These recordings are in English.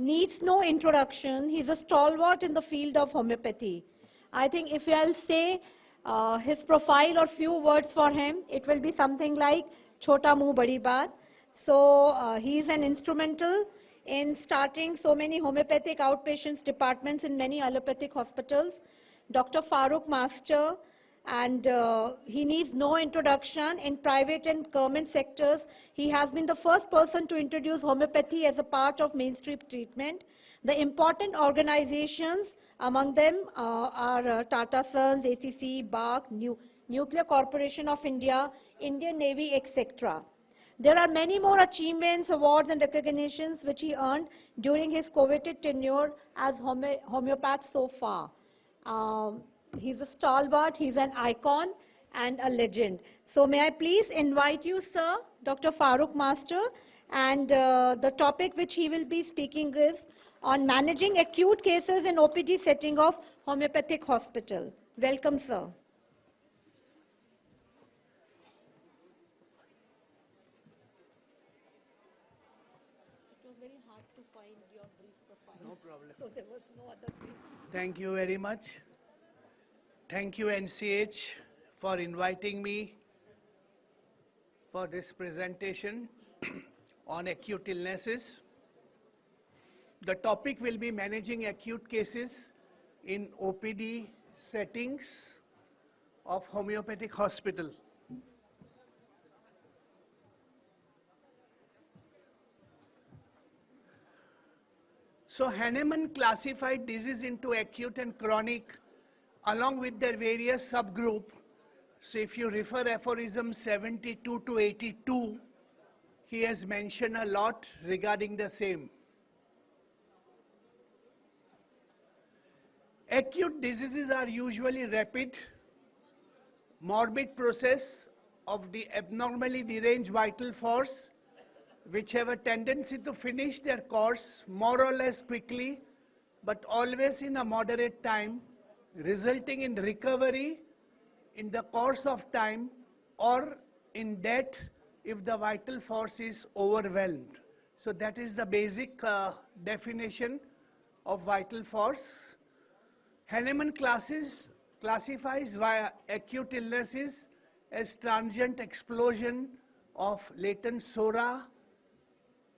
needs no introduction. He's a stalwart in the field of homeopathy. I think if I'll say his profile or few words for him, it will be something like Chota Muh Badi Baat. So he's an instrumental in starting so many homeopathic outpatients departments in many allopathic hospitals. Dr. Farokh Master, and he needs no introduction. In private and government sectors, he has been the first person to introduce homeopathy as a part of mainstream treatment. The important organizations among them are Tata Sons, ACC, BARC, Nuclear Corporation of India, Indian Navy, etc. There are many more achievements, awards, and recognitions which he earned during his coveted tenure as homeopath so far. He's a stalwart, he's an icon, and a legend. So may I please invite you, sir, Dr. Farokh Master, and the topic which he will be speaking is on managing acute cases in OPD setting of homeopathic hospital. Welcome, sir. Very hard to find your brief profile. No problem. So there was no other brief. Thank you very much. Thank you, NCH, for inviting me for this presentation on acute illnesses. The topic will be managing acute cases in OPD settings of homeopathic hospital. So Hahnemann classified disease into acute and chronic along with their various subgroup. So if you refer aphorism 72 to 82, he has mentioned a lot regarding the same. Acute diseases are usually rapid, morbid process of the abnormally deranged vital force which have a tendency to finish their course more or less quickly, but always in a moderate time, resulting in recovery in the course of time or in death if the vital force is overwhelmed. So that is the basic definition of vital force. Hahnemann classifies via acute illnesses as transient explosion of latent sora,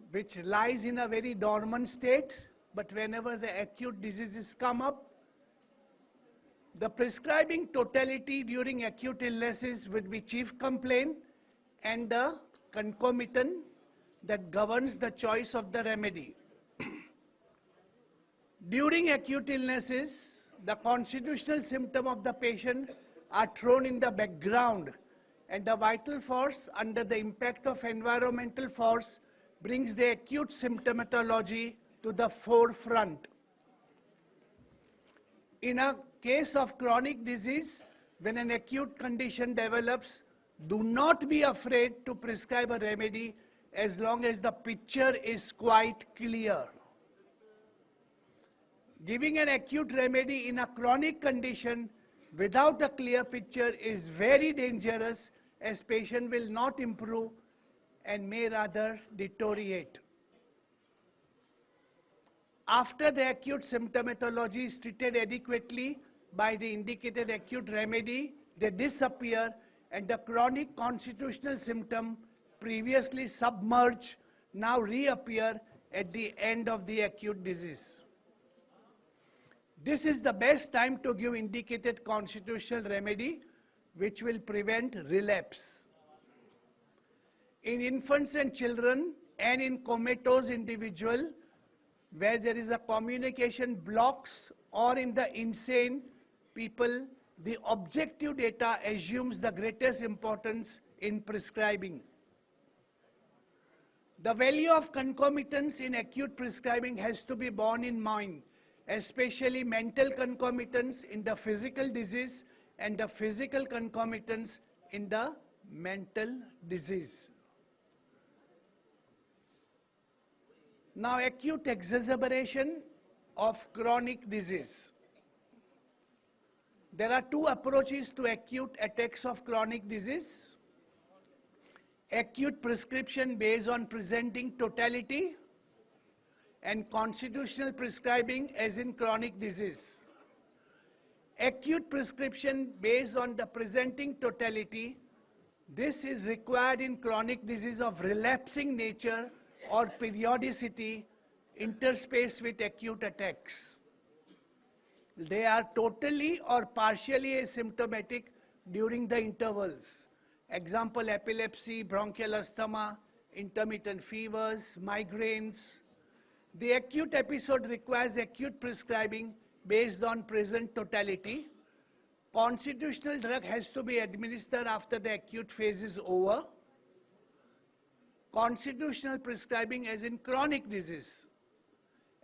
which lies in a very dormant state, but whenever the acute diseases come up, the prescribing totality during acute illnesses would be chief complaint and the concomitant that governs the choice of the remedy. During acute illnesses, the constitutional symptom of the patient are thrown in the background, and the vital force under the impact of environmental force brings the acute symptomatology to the forefront. In a case of chronic disease, when an acute condition develops, do not be afraid to prescribe a remedy as long as the picture is quite clear. Giving an acute remedy in a chronic condition without a clear picture is very dangerous, as patient will not improve and may rather deteriorate. After the acute symptomatology is treated adequately by the indicated acute remedy, they disappear and the chronic constitutional symptom previously submerged now reappear at the end of the acute disease. This is the best time to give indicated constitutional remedy which will prevent relapse. In infants and children and in comatose individual where there is a communication blocks or in the insane people, the objective data assumes the greatest importance in prescribing. The value of concomitants in acute prescribing has to be borne in mind, especially mental concomitants in the physical disease and the physical concomitants in the mental disease. Now, acute exacerbation of chronic disease. There are two approaches to acute attacks of chronic disease. Acute prescription based on presenting totality and constitutional prescribing as in chronic disease. Acute prescription based on the presenting totality. This is required in chronic disease of relapsing nature or periodicity interspaced with acute attacks. They are totally or partially asymptomatic during the intervals. Example, epilepsy, bronchial asthma, intermittent fevers, migraines. The acute episode requires acute prescribing based on present totality. Constitutional drug has to be administered after the acute phase is over. Constitutional prescribing as in chronic disease.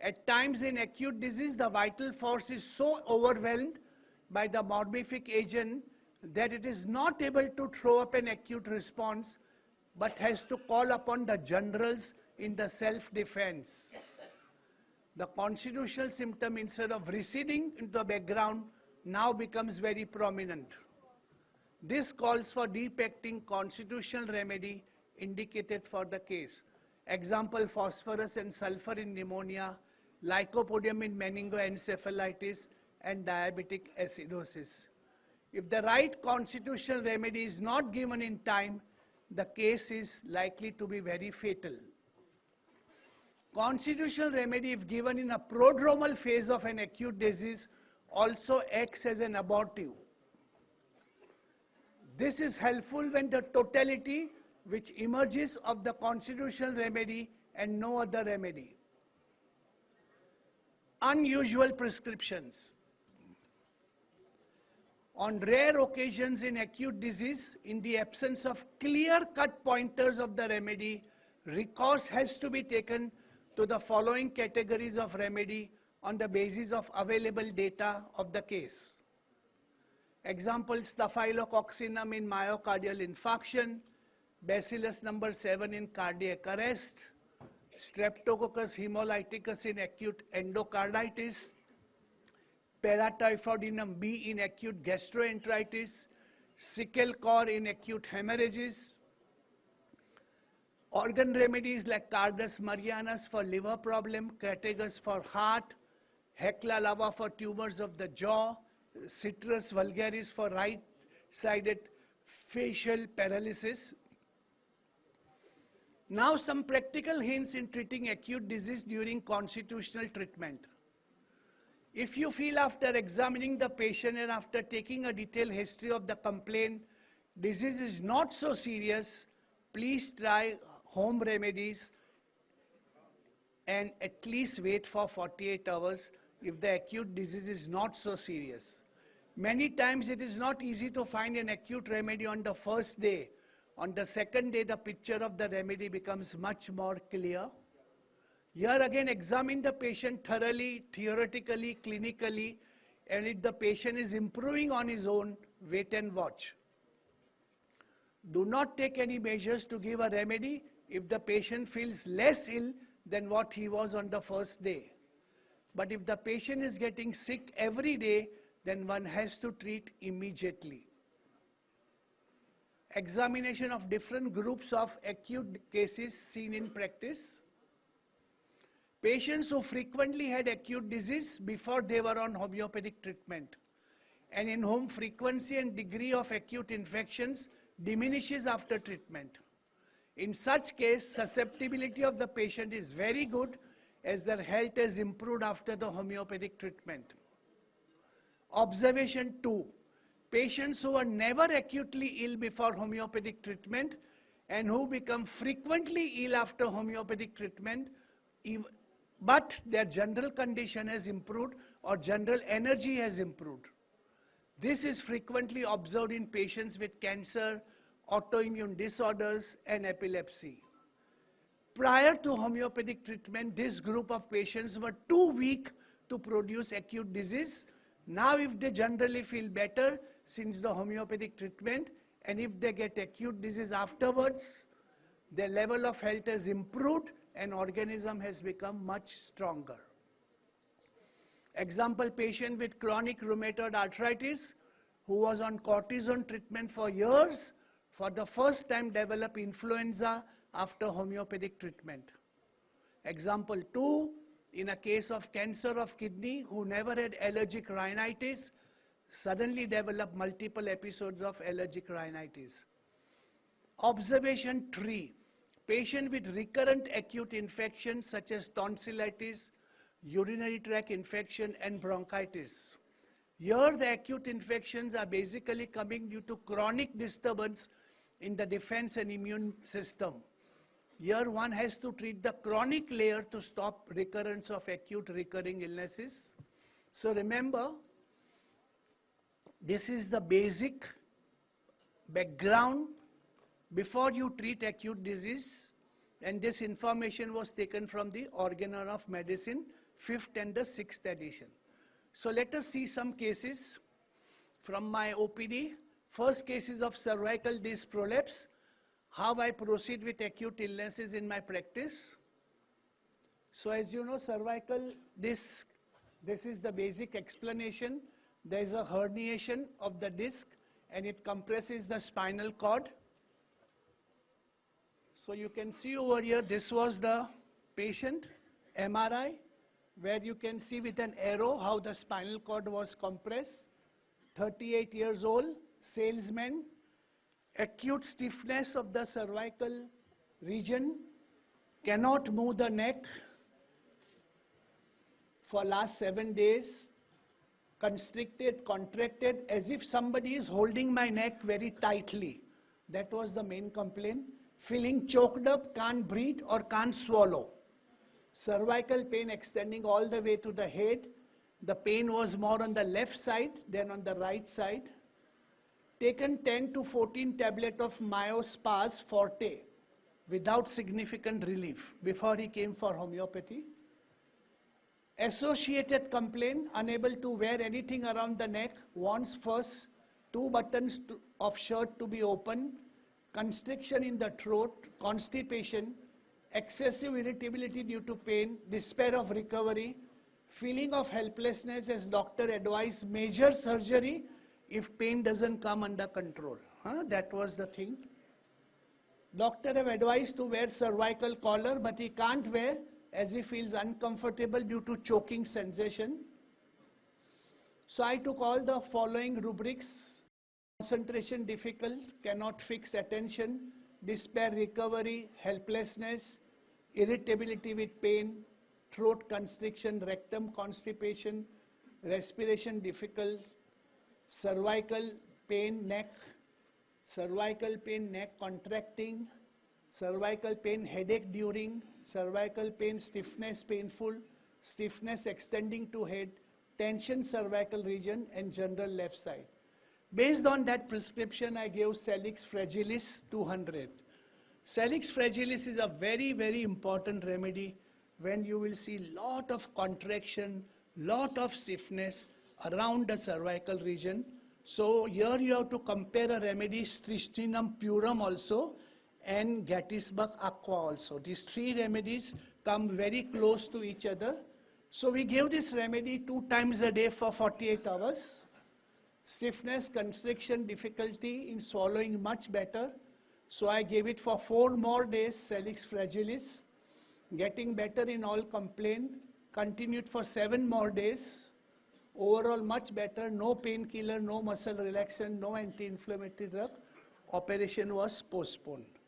At times in acute disease, the vital force is so overwhelmed by the morbific agent that it is not able to throw up an acute response, but has to call upon the generals in the self-defense. The constitutional symptom, instead of receding into the background, now becomes very prominent. This calls for deep-acting constitutional remedy indicated for the case. Example, phosphorus and sulfur in pneumonia, lycopodium in meningoencephalitis, and diabetic acidosis. If the right constitutional remedy is not given in time, the case is likely to be very fatal. Constitutional remedy, if given in a prodromal phase of an acute disease, also acts as an abortive. This is helpful when the totality which emerges of the constitutional remedy and no other remedy. Unusual prescriptions. On rare occasions in acute disease, in the absence of clear-cut pointers of the remedy, recourse has to be taken to the following categories of remedy on the basis of available data of the case. Example, staphylococcinum in myocardial infarction, bacillus number 7 in cardiac arrest, streptococcus hemolyticus in acute endocarditis, paratyphoidinum B in acute gastroenteritis, sickle cor in acute hemorrhages. Organ remedies like Cardus marianus for liver problem, Crataegus for heart, Hecla lava for tumors of the jaw, Citrus vulgaris for right-sided facial paralysis. Now some practical hints in treating acute disease during constitutional treatment. If you feel after examining the patient and after taking a detailed history of the complaint, disease is not so serious, please try home remedies and at least wait for 48 hours if the acute disease is not so serious. Many times it is not easy to find an acute remedy on the first day. On the second day, the picture of the remedy becomes much more clear. Here again, examine the patient thoroughly, theoretically, clinically, and if the patient is improving on his own, wait and watch. Do not take any measures to give a remedy if the patient feels less ill than what he was on the first day. But if the patient is getting sick every day, then one has to treat immediately. Examination of different groups of acute cases seen in practice. Patients who frequently had acute disease before they were on homeopathic treatment, and in whom frequency and degree of acute infections diminishes after treatment. In such case, susceptibility of the patient is very good as their health has improved after the homeopathic treatment. Observation 2. Patients who are never acutely ill before homeopathic treatment and who become frequently ill after homeopathic treatment, but their general condition has improved or general energy has improved. This is frequently observed in patients with cancer, autoimmune disorders, and epilepsy. Prior to homeopathic treatment, this group of patients were too weak to produce acute disease. Now if they generally feel better since the homeopathic treatment, and if they get acute disease afterwards, their level of health has improved and organism has become much stronger. Example, patient with chronic rheumatoid arthritis who was on cortisone treatment for years, for the first time developed influenza after homeopathic treatment. Example 2, In a case of cancer of kidney, who never had allergic rhinitis, suddenly developed multiple episodes of allergic rhinitis. Observation 3. Patient with recurrent acute infections such as tonsillitis, urinary tract infection and bronchitis. Here the acute infections are basically coming due to chronic disturbance in the defense and immune system. Here one has to treat the chronic layer to stop recurrence of acute recurring illnesses. So remember, this is the basic background before you treat acute disease, and this information was taken from the Organon of Medicine, 5th and the 6th edition. So let us see some cases from my OPD. First case is of cervical disc prolapse. How I proceed with acute illnesses in my practice. So as you know, cervical disc, this is the basic explanation. There is a herniation of the disc and it compresses the spinal cord. So you can see over here, this was the patient, MRI, where you can see with an arrow how the spinal cord was compressed. 38 years old, salesman, acute stiffness of the cervical region, cannot move the neck for last 7 days, constricted, contracted, as if somebody is holding my neck very tightly. That was the main complaint. Feeling choked up, can't breathe or can't swallow. Cervical pain extending all the way to the head. The pain was more on the left side than on the right side. Taken 10 to 14 tablets of Myospas Forte without significant relief before he came for homeopathy. Associated complaint, unable to wear anything around the neck, wants first 2 buttons of shirt to be open, constriction in the throat, constipation, excessive irritability due to pain, despair of recovery, feeling of helplessness as doctor advised major surgery if pain doesn't come under control. That was the thing. Doctor have advised to wear cervical collar, but he can't wear as he feels uncomfortable due to choking sensation. So I took all the following rubrics. Concentration difficult, cannot fix attention, despair recovery, helplessness, irritability with pain, throat constriction, rectum constipation, respiration difficult, cervical pain, neck contracting, cervical pain, headache during, cervical pain, stiffness painful, stiffness extending to head, tension cervical region and general left side. Based on that prescription, I gave Salix fragilis 200. Salix fragilis is a very, very important remedy when you will see lot of contraction, lot of stiffness around the cervical region. So here you have to compare a remedy, Strychnine purum also and Gettysburg aqua also. These 3 remedies come very close to each other. So we give this remedy 2 times a day for 48 hours. Stiffness, constriction, difficulty in swallowing much better. So I gave it for 4 more days, Salix fragilis. Getting better in all complaint. Continued for 7 more days. Overall much better, no painkiller, no muscle relaxant, no anti-inflammatory drug. Operation was postponed.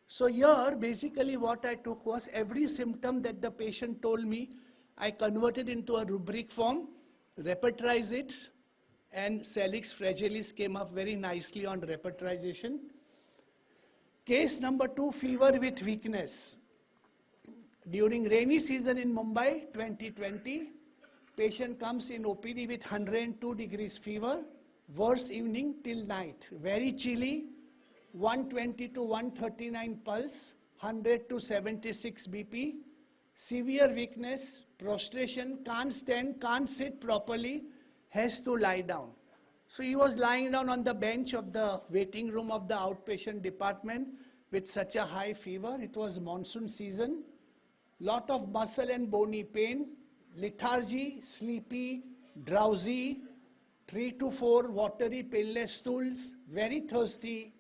So here basically what I took was every symptom that the patient told me, I converted into a rubric form, repertorize it, and Salix fragilis came up very nicely on repertorization. Case number 2, fever with weakness. During rainy season in Mumbai, 2020, patient comes in OPD with 102 degrees fever, worse evening till night, very chilly, 120 to 139 pulse, 100 to 76 BP, severe weakness, prostration, can't stand, can't sit properly, has to lie down. So he was lying down on the bench of the waiting room of the outpatient department with such a high fever. It was monsoon season. Lot of muscle and bony pain, lethargy, sleepy, drowsy, 3 to 4 watery painless stools, very thirsty,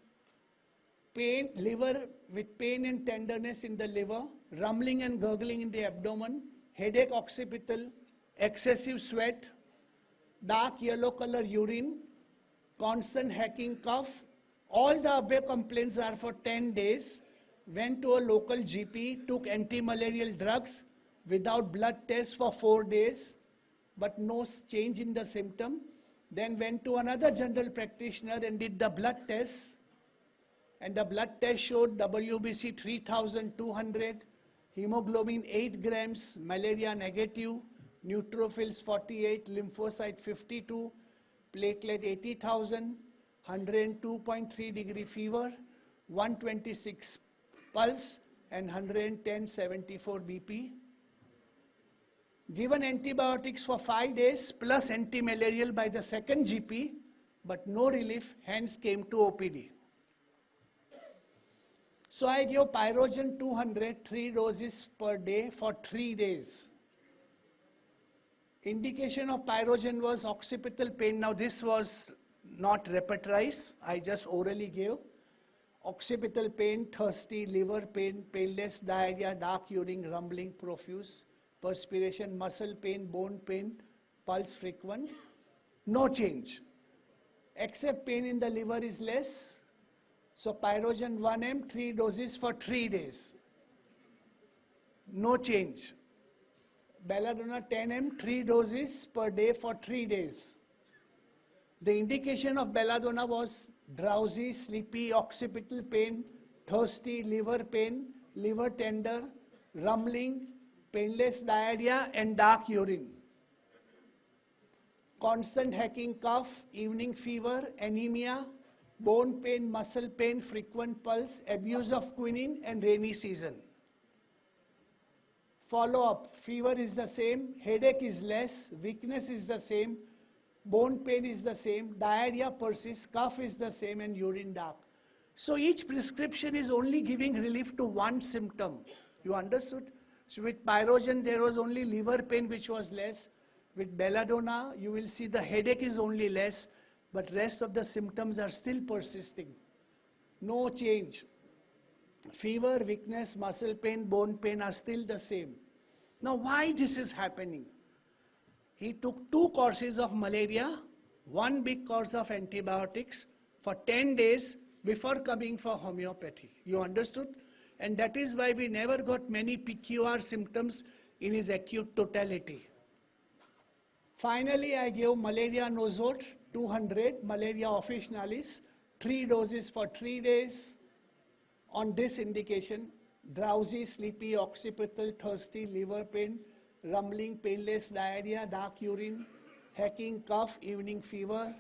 pain, liver with pain and tenderness in the liver, rumbling and gurgling in the abdomen, headache occipital, excessive sweat, dark yellow color urine, constant hacking cough. All the above complaints are for 10 days. Went to a local GP, took anti-malarial drugs without blood test for 4 days, but no change in the symptom. Then went to another general practitioner and did the blood test. And the blood test showed WBC 3200, hemoglobin 8 grams, malaria negative, neutrophils 48, lymphocyte 52, platelet 80,000, 102.3 degree fever, 126 pulse, and 110/74 BP. Given antibiotics for 5 days plus anti-malarial by the second GP, but no relief, hence came to OPD. So I gave pyrogen 200, 3 doses per day for 3 days. Indication of pyrogen was occipital pain. Now this was not repertorized, I just orally gave. Occipital pain, thirsty, liver pain, painless, diarrhea, dark urine, rumbling, profuse, perspiration, muscle pain, bone pain, pulse frequent. No change, except pain in the liver is less. So pyrogen 1 mg, 3 doses for 3 days. No change. Belladonna 10 mg, 3 doses per day for 3 days. The indication of belladonna was drowsy, sleepy, occipital pain, thirsty, liver pain, liver tender, rumbling, painless diarrhea, and dark urine. Constant hacking cough, evening fever, anemia, bone pain, muscle pain, frequent pulse, abuse of quinine, and rainy season. Follow-up, fever is the same, headache is less, weakness is the same, bone pain is the same, diarrhea persists, cough is the same, and urine dark. So each prescription is only giving relief to one symptom. You understood? So with pyrogen, there was only liver pain which was less. With belladonna, you will see the headache is only less, but rest of the symptoms are still persisting. No change. Fever, weakness, muscle pain, bone pain are still the same. Now why this is happening? He took 2 courses of malaria, 1 big course of antibiotics for 10 days before coming for homeopathy. You understood? And that is why we never got many PQR symptoms in his acute totality. Finally, I gave malaria Nozote 200, malaria officinalis, 3 doses for 3 days. On this indication, drowsy, sleepy, occipital, thirsty, liver pain, rumbling, painless diarrhea, dark urine, hacking, cough, evening fever,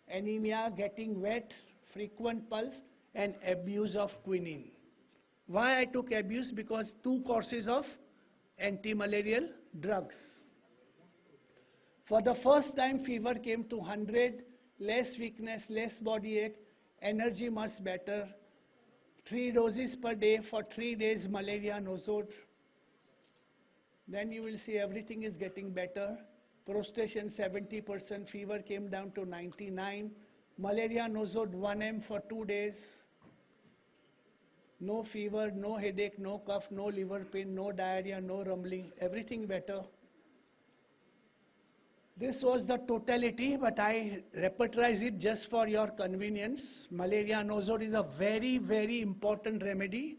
anemia, getting wet, frequent pulse, and abuse of quinine. Why I took abuse? Because 2 courses of anti-malarial drugs. For the first time, fever came to 100, less weakness, less body ache, energy much better, 3 doses per day for 3 days, malaria Nozote. Then you will see everything is getting better. Prostration 70%, fever came down to 99. Malaria Nozote 1 mg for 2 days. No fever, no headache, no cough, no liver pain, no diarrhea, no rumbling, everything better. This was the totality, but I repertorize it just for your convenience. Malaria Nozote is a very, very important remedy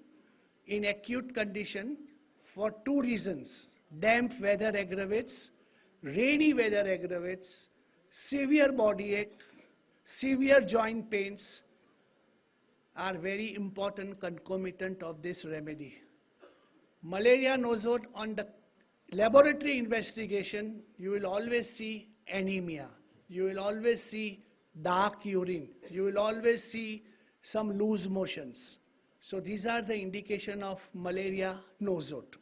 in acute condition for 2 reasons. Damp weather aggravates, rainy weather aggravates, severe body ache, severe joint pains are very important concomitant of this remedy. Malaria Nozote, on the laboratory investigation, you will always see anemia. You will always see dark urine. You will always see some loose motions. So these are the indication of malaria Nozote.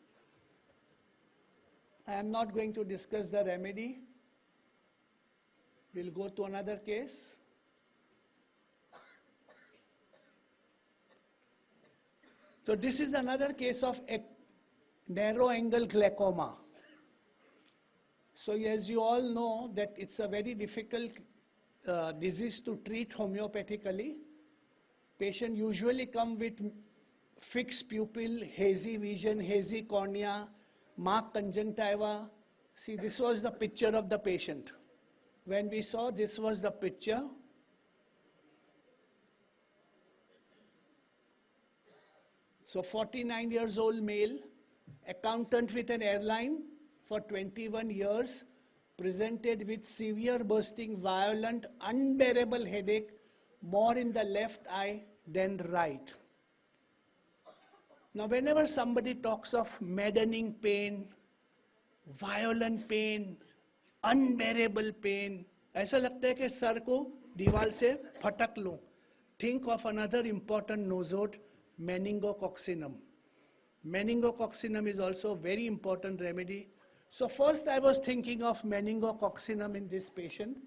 I am not going to discuss the remedy. We'll go to another case. So this is another case of a narrow angle glaucoma. So as you all know that it's a very difficult disease to treat homeopathically. Patient usually come with fixed pupil, hazy vision, hazy cornea, marked conjunctiva. See, this was the picture of the patient. When we saw, this was the picture. So 49 years old male, accountant with an airline for 21 years, presented with severe bursting, violent, unbearable headache, more in the left eye than right. Now, whenever somebody talks of maddening pain, violent pain, unbearable pain, ऐसा लगता है कि sir को दीवार से फटक लूं. Think of another important nosode, meningococcinum. Meningococcinum is also a very important remedy. So first I was thinking of meningococcinum in this patient.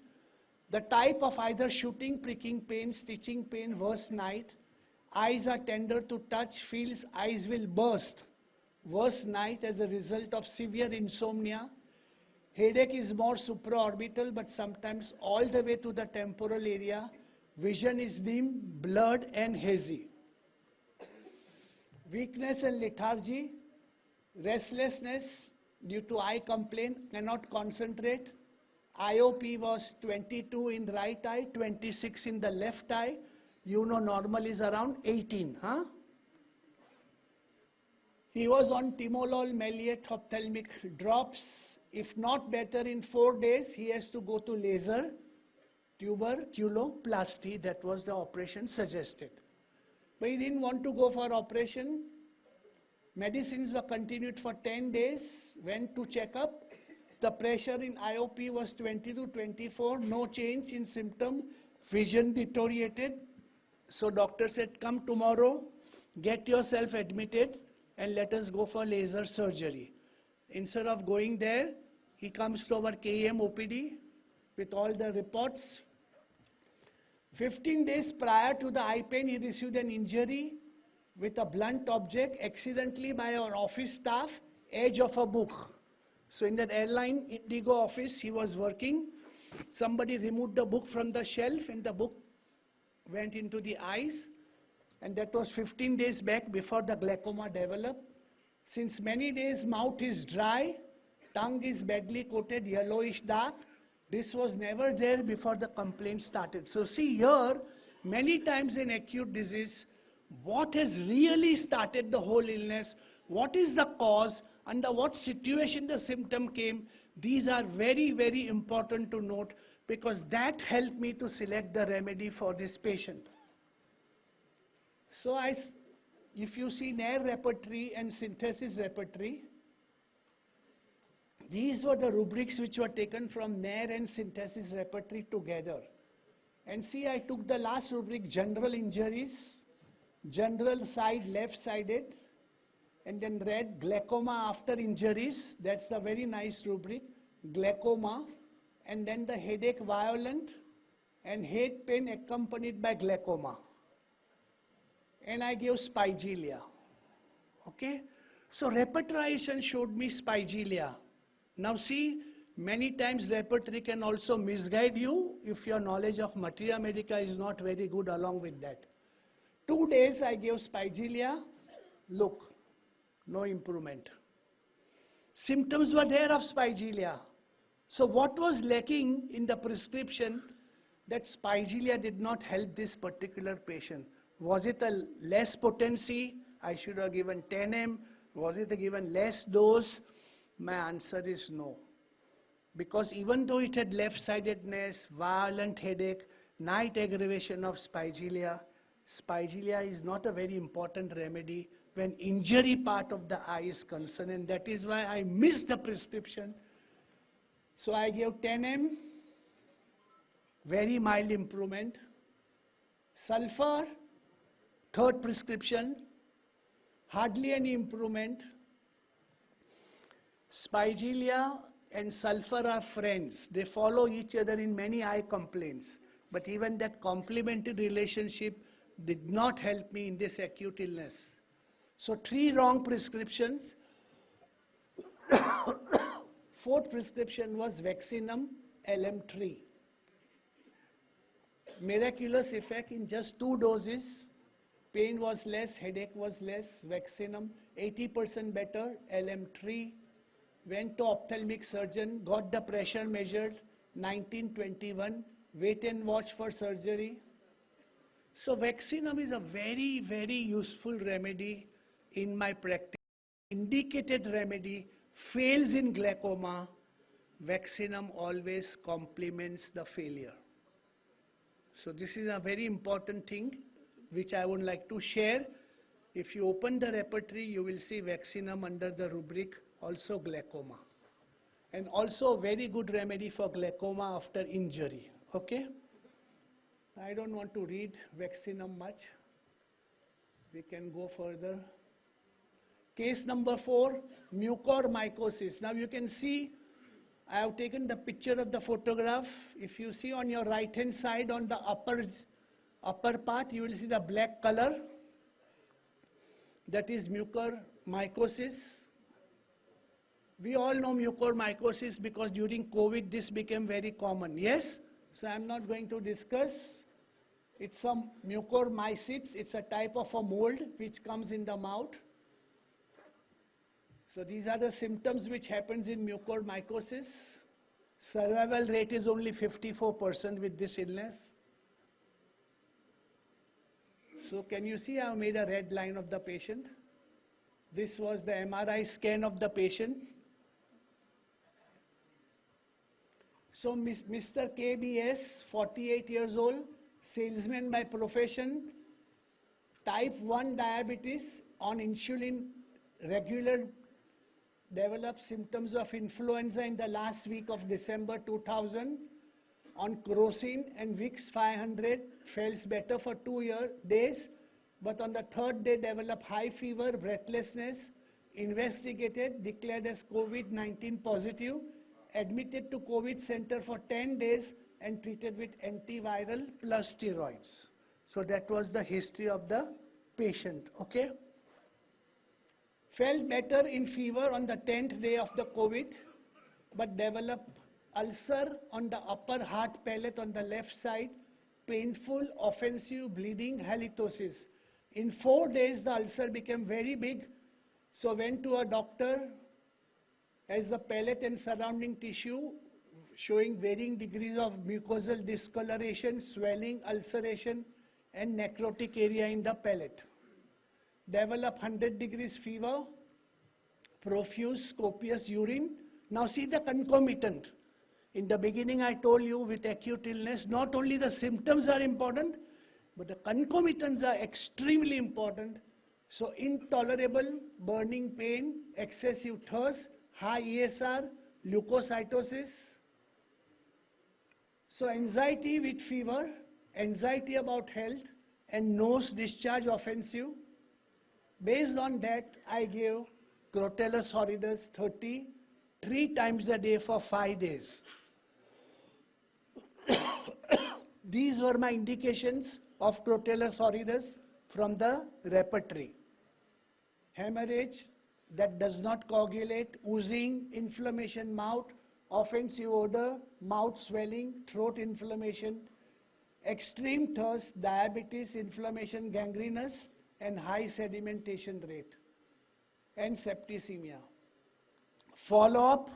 The type of either shooting, pricking pain, stitching pain, worst night. Eyes are tender to touch, feels eyes will burst. Worst night as a result of severe insomnia. Headache is more supraorbital, but sometimes all the way to the temporal area. Vision is dim, blurred and hazy. Weakness and lethargy, restlessness due to eye complaint, cannot concentrate. IOP was 22 in right eye, 26 in the left eye. You know normal is around 18, huh? He was on timolol, maleate, ophthalmic drops. If not better in 4 days, he has to go to laser tuberculoplasty. That was the operation suggested. But he didn't want to go for operation. Medicines were continued for 10 days, went to check up. The pressure in IOP was 20 to 24, no change in symptom, vision deteriorated. So doctor said, come tomorrow, get yourself admitted and let us go for laser surgery. Instead of going there, he comes to our KEM OPD with all the reports. 15 days prior to the eye pain, he received an injury with a blunt object accidentally by our office staff, edge of a book. So in that airline Indigo office, he was working. Somebody removed the book from the shelf and the book went into the eyes. And that was 15 days back before the glaucoma developed. Since many days, mouth is dry, tongue is badly coated, yellowish dark. This was never there before the complaint started. So see here, many times in acute disease, what has really started the whole illness, what is the cause, under what situation the symptom came, these are very, very important to note because that helped me to select the remedy for this patient. So if you see Nair repertory and synthesis repertory, these were the rubrics which were taken from Nair and synthesis repertory together. And see, I took the last rubric, general injuries, general side left-sided, and then read glaucoma after injuries. That's the very nice rubric, glaucoma, and then the headache violent, and head pain accompanied by glaucoma. And I gave spigelia, okay? So repertorization showed me spigelia. Now see, many times repertory can also misguide you if your knowledge of materia medica is not very good along with that. 2 days I gave spigelia, look, no improvement. Symptoms were there of spigelia. So what was lacking in the prescription that spigelia did not help this particular patient? Was it a less potency? I should have given 10 mg. Was it a given less dose? My answer is no. Because even though it had left-sidedness, violent headache, night aggravation of spigelia, spigelia is not a very important remedy when injury part of the eye is concerned, and that is why I missed the prescription. So I gave 10 mg, very mild improvement. Sulfur, third prescription, hardly any improvement. Spigelia and sulfur are friends. They follow each other in many eye complaints. But even that complementary relationship did not help me in this acute illness. So 3 wrong prescriptions. Fourth prescription was Vaccinum LM3. Miraculous effect in just 2 doses. Pain was less, headache was less. Vaccinum 80% better, LM3 went to ophthalmic surgeon, got the pressure measured, 1921, wait and watch for surgery. So vaccinum is a very, very useful remedy in my practice. Indicated remedy, fails in glaucoma, vaccinum always complements the failure. So this is a very important thing which I would like to share. If you open the repertory, you will see vaccinum under the rubric, also glaucoma. And also a very good remedy for glaucoma after injury, okay? I don't want to read vaccinum much. We can go further. Case number 4, mucormycosis. Now you can see, I have taken the picture of the photograph. If you see on your right hand side on the upper part, you will see the black color. That is mucormycosis. We all know mucormycosis because during COVID this became very common, yes? So I'm not going to discuss. It's some mucormycetes. It's a type of a mold which comes in the mouth. So these are the symptoms which happens in mucormycosis. Survival rate is only 54% with this illness. So can you see I have made a red line of the patient? This was the MRI scan of the patient. So Mr. KBS, 48 years old, salesman by profession, type 1 diabetes, on insulin, regular, developed symptoms of influenza in the last week of December 2000, on crocin and Vicks 500, feels better for 2 days, but on the 3rd day developed high fever, breathlessness, investigated, declared as COVID-19 positive, admitted to COVID center for 10 days and treated with antiviral plus steroids. So that was the history of the patient, okay? Felt better in fever on the 10th day of the COVID, but developed ulcer on the upper heart palate on the left side, painful, offensive, bleeding, halitosis. In 4 days, the ulcer became very big, so went to a doctor, as the palate and surrounding tissue showing varying degrees of mucosal discoloration, swelling, ulceration, and necrotic area in the palate. Develop 100 degrees fever, profuse copious urine. Now see the concomitant. In the beginning I told you with acute illness, not only the symptoms are important, but the concomitants are extremely important. So intolerable burning pain, excessive thirst, high ESR, leukocytosis. So anxiety with fever, anxiety about health, and nose discharge offensive. Based on that, I gave Crotellus horridus 30, 3 times a day for 5 days. These were my indications of Crotellus horridus from the repertory. Hemorrhage that does not coagulate, oozing, inflammation mouth, offensive odor, mouth swelling, throat inflammation, extreme thirst, diabetes, inflammation, gangrenous, and high sedimentation rate, and septicemia. Follow-up,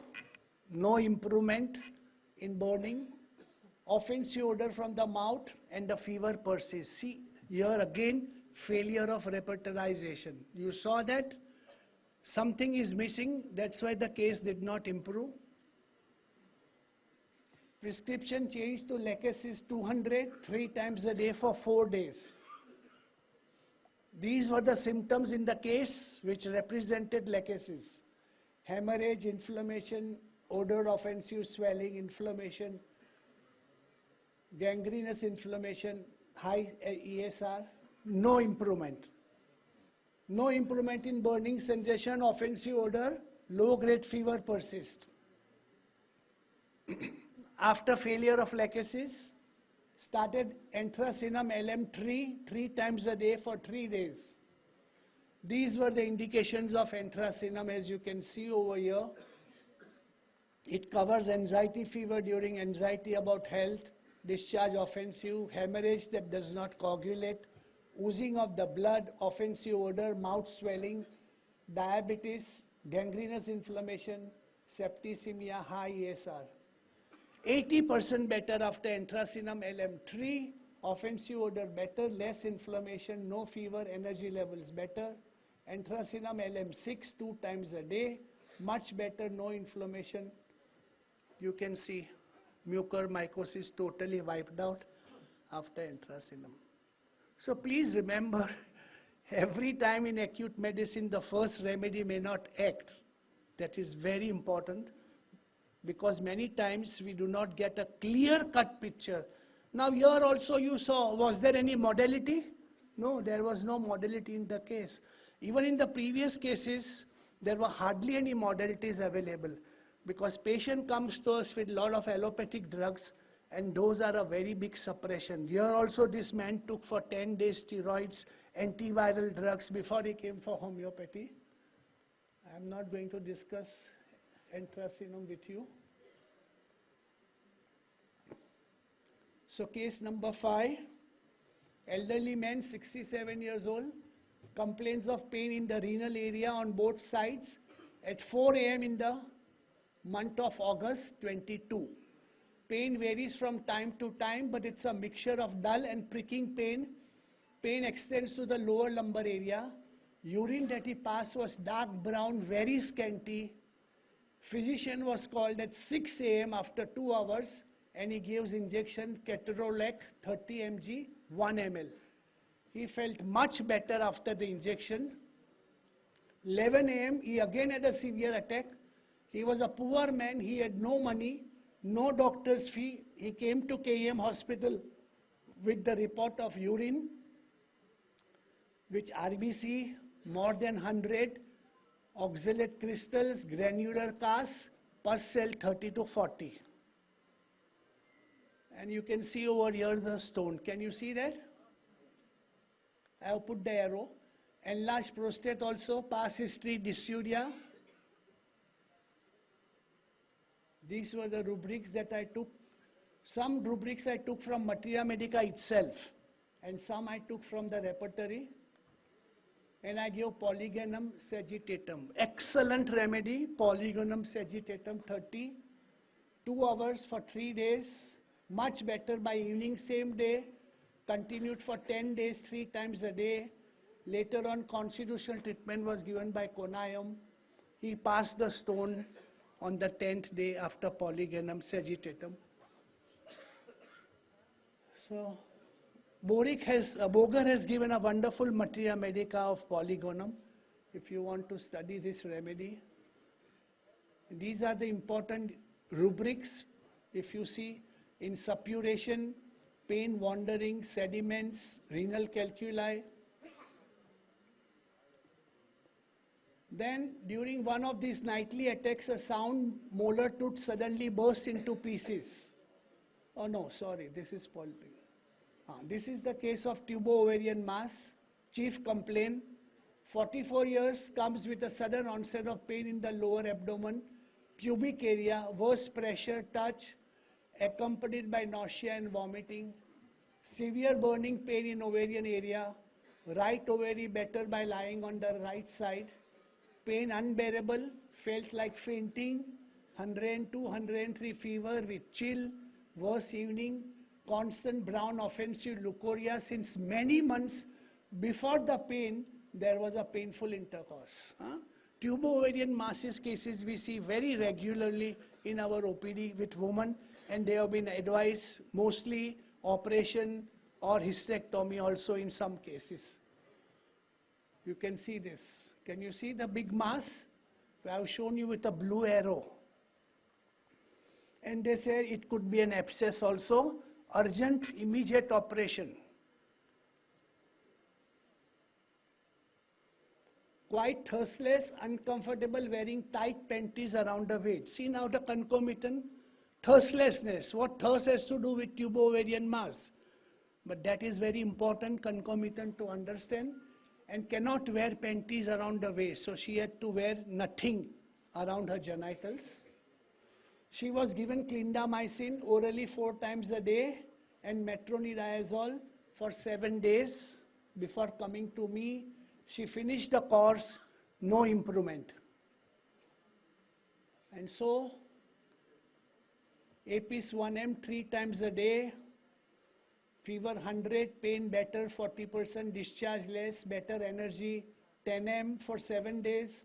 no improvement in burning, offensive odor from the mouth, and the fever persists. See, here again, failure of repertorization. You saw that? Something is missing, that's why the case did not improve. Prescription changed to Lachesis 200, 3 times a day for 4 days. These were the symptoms in the case which represented Lachesis. Hemorrhage, inflammation, odor, offensive, swelling, inflammation, gangrenous inflammation, high ESR, no improvement. No improvement in burning sensation, offensive odor, low-grade fever persists. After failure of Lachesis, started anthracinum LM3 3 times a day for 3 days. These were the indications of anthracinum, as you can see over here. It covers anxiety fever during anxiety about health, discharge offensive, hemorrhage that does not coagulate, oozing of the blood, offensive odor, mouth swelling, diabetes, gangrenous inflammation, septicemia, high ESR. 80% better after anthracinum LM3, offensive odor better, less inflammation, no fever, energy levels better. Anthracinum LM6 2 times a day, much better, no inflammation. You can see mucormycosis totally wiped out after anthracinum. So please remember, every time in acute medicine the first remedy may not act. That is very important, because many times we do not get a clear-cut picture. Now here also you saw, was there any modality? No, there was no modality in the case. Even in the previous cases, there were hardly any modalities available, because patient comes to us with a lot of allopathic drugs, and those are a very big suppression. Here also this man took for 10 days steroids, antiviral drugs before he came for homeopathy. I am not going to discuss anthracinum with you. So case number 5, elderly man, 67 years old, complains of pain in the renal area on both sides at 4 a.m. in the month of August 22. Pain varies from time to time, but it's a mixture of dull and pricking pain. Pain extends to the lower lumbar area. Urine that he passed was dark brown, very scanty. Physician was called at 6 a.m. after 2 hours, and he gives injection ketorolac 30 mg, 1 ml. He felt much better after the injection. 11 a.m. he again had a severe attack. He was a poor man, he had no money, no doctor's fee. He came to KM hospital with the report of urine, which RBC more than 100, oxalate crystals, granular cast, pus cell 30 to 40. And you can see over here the stone. Can you see that? I have put the arrow. Enlarged prostate also, past history, dysuria. These were the rubrics that I took. Some rubrics I took from Materia Medica itself, and some I took from the repertory. And I gave Polygonum sagittatum. Excellent remedy, Polygonum sagittatum 30. 2 hours for 3 days. Much better by evening same day. Continued for 10 days, 3 times a day. Later on, constitutional treatment was given by Conayum. He passed the stone on the 10th day after Polygonum sagittatum. So, Boger has given a wonderful Materia Medica of Polygonum, if you want to study this remedy. These are the important rubrics. If you see, in suppuration, pain wandering, sediments, renal calculi. Then, during one of these nightly attacks, a sound molar tooth suddenly bursts into pieces. Oh no, sorry, this is pulping. This is the case of tubo-ovarian mass. Chief complaint, 44 years, comes with a sudden onset of pain in the lower abdomen, pubic area, worse pressure, touch, accompanied by nausea and vomiting, severe burning pain in ovarian area, right ovary better by lying on the right side, pain unbearable, felt like fainting, 102, 103 fever with chill, worse evening, constant brown offensive leukorrhea since many months. Before the pain, there was a painful intercourse. Tubo-ovarian masses cases we see very regularly in our OPD with women, and they have been advised mostly operation or hysterectomy also in some cases. You can see this. Can you see the big mass? I have shown you with a blue arrow. And they say it could be an abscess also. Urgent, immediate operation. Quite thirstless, uncomfortable, wearing tight panties around the waist. See now the concomitant thirstlessness. What thirst has to do with tubo-ovarian mass? But that is very important concomitant to understand. And cannot wear panties around the waist. So she had to wear nothing around her genitals. She was given clindamycin orally 4 times a day and metronidazole for 7 days before coming to me. She finished the course, no improvement. And so, APIS 1M 3 times a day, fever 100, pain better 40%, discharge less, better energy 10M for 7 days,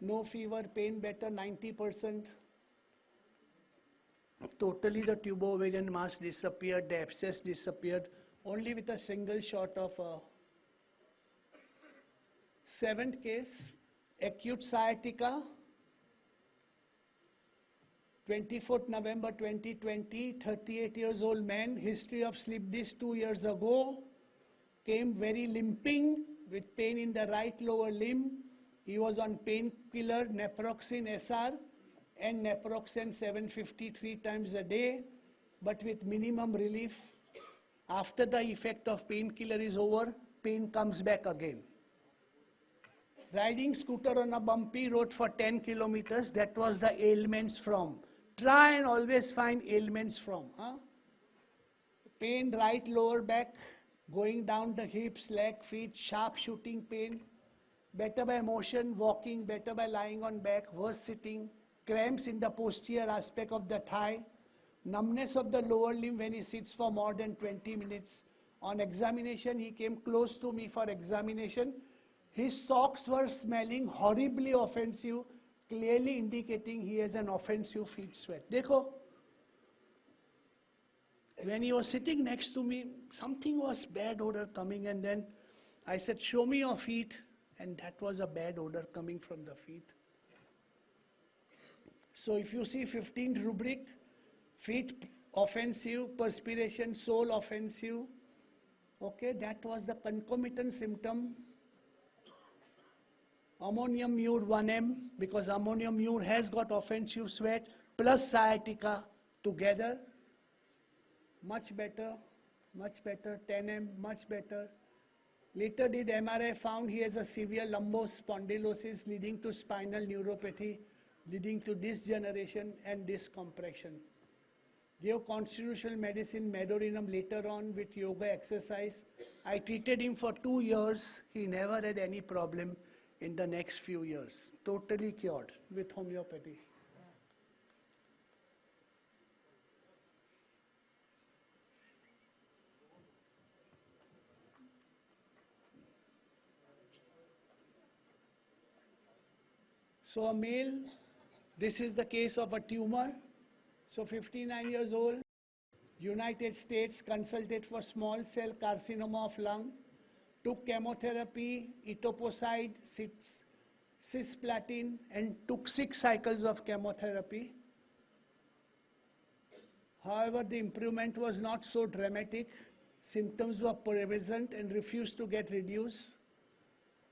no fever, pain better 90%. Totally the tubo-ovarian mass disappeared, the abscess disappeared, only with a single shot of a 7th case, acute sciatica, 24th November 2020, 38 years old man, history of slip disc 2 years ago, came very limping with pain in the right lower limb. He was on painkiller, naproxen SR and naproxen 750 3 times a day, but with minimum relief. After the effect of painkiller is over, pain comes back again. Riding scooter on a bumpy road for 10 kilometers, that was the ailments from. Try and always find ailments from. Pain right lower back, going down the hips, leg, feet, sharp shooting pain. Better by motion, walking, better by lying on back, worse sitting. Cramps in the posterior aspect of the thigh. Numbness of the lower limb when he sits for more than 20 minutes. On examination, he came close to me for examination. His socks were smelling horribly offensive, clearly indicating he has an offensive feet sweat. Dekho, when he was sitting next to me, something was bad odor coming, and then I said, show me your feet, and that was a bad odor coming from the feet. So if you see 15th rubric, feet offensive, perspiration, sole offensive, okay, that was the concomitant symptom. Ammonium mure 1M, because ammonium mure has got offensive sweat, plus sciatica together. Much better, 10M, much better. Later did MRI, found he has a severe lumbospondylosis leading to spinal neuropathy, leading to disc degeneration and disc compression. Gave constitutional medicine, medorinum later on with yoga exercise. I treated him for 2 years. He never had any problem in the next few years. Totally cured with homeopathy. So a male, this is the case of a tumor. So 59 years old, United States, consulted for small cell carcinoma of lung, took chemotherapy, etoposide, cisplatin, and took 6 cycles of chemotherapy. However, the improvement was not so dramatic. Symptoms were present and refused to get reduced.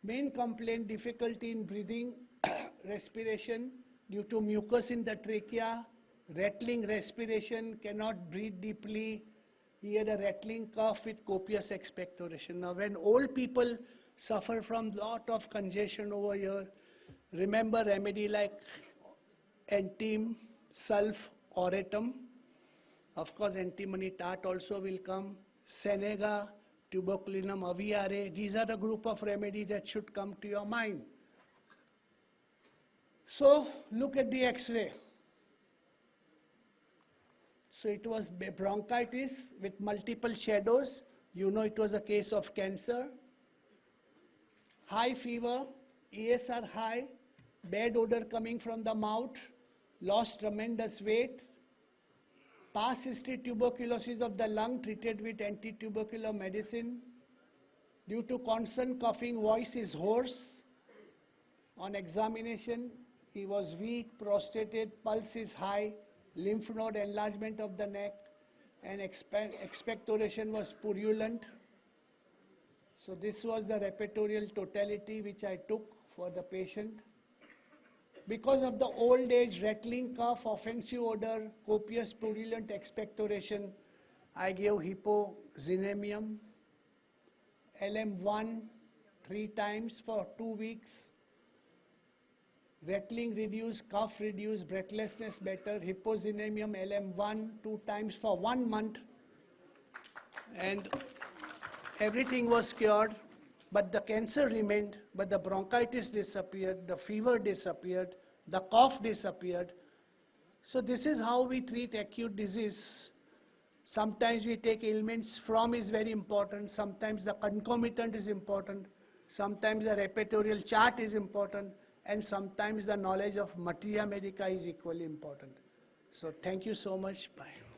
Main complaint, difficulty in breathing, respiration due to mucus in the trachea, rattling respiration, cannot breathe deeply. He had a rattling cough with copious expectoration. Now, when old people suffer from lot of congestion over here, remember remedy like Antim, Sulf, Oratum. Of course, antimony tart also will come. Senega, Tuberculinum aviare. These are the group of remedy that should come to your mind. So, look at the X-ray. So it was bronchitis with multiple shadows. You know it was a case of cancer. High fever, ESR high, bad odor coming from the mouth, lost tremendous weight. Past history tuberculosis of the lung treated with anti-tubercular medicine. Due to constant coughing, voice is hoarse. On examination, he was weak, prostrated, pulse is high, lymph node enlargement of the neck, and expectoration was purulent. So this was the repertorial totality which I took for the patient. Because of the old age, rattling cough, offensive odor, copious purulent expectoration, I gave hypoxinemium, LM1 3 times for 2 weeks. Rattling reduced, cough reduced, breathlessness better, hypoxinemium LM1 2 times for 1 month. And everything was cured, but the cancer remained, but the bronchitis disappeared, the fever disappeared, the cough disappeared. So this is how we treat acute disease. Sometimes we take ailments from is very important, sometimes the concomitant is important, sometimes the repertorial chart is important, and sometimes the knowledge of materia medica is equally important. So thank you so much. Bye.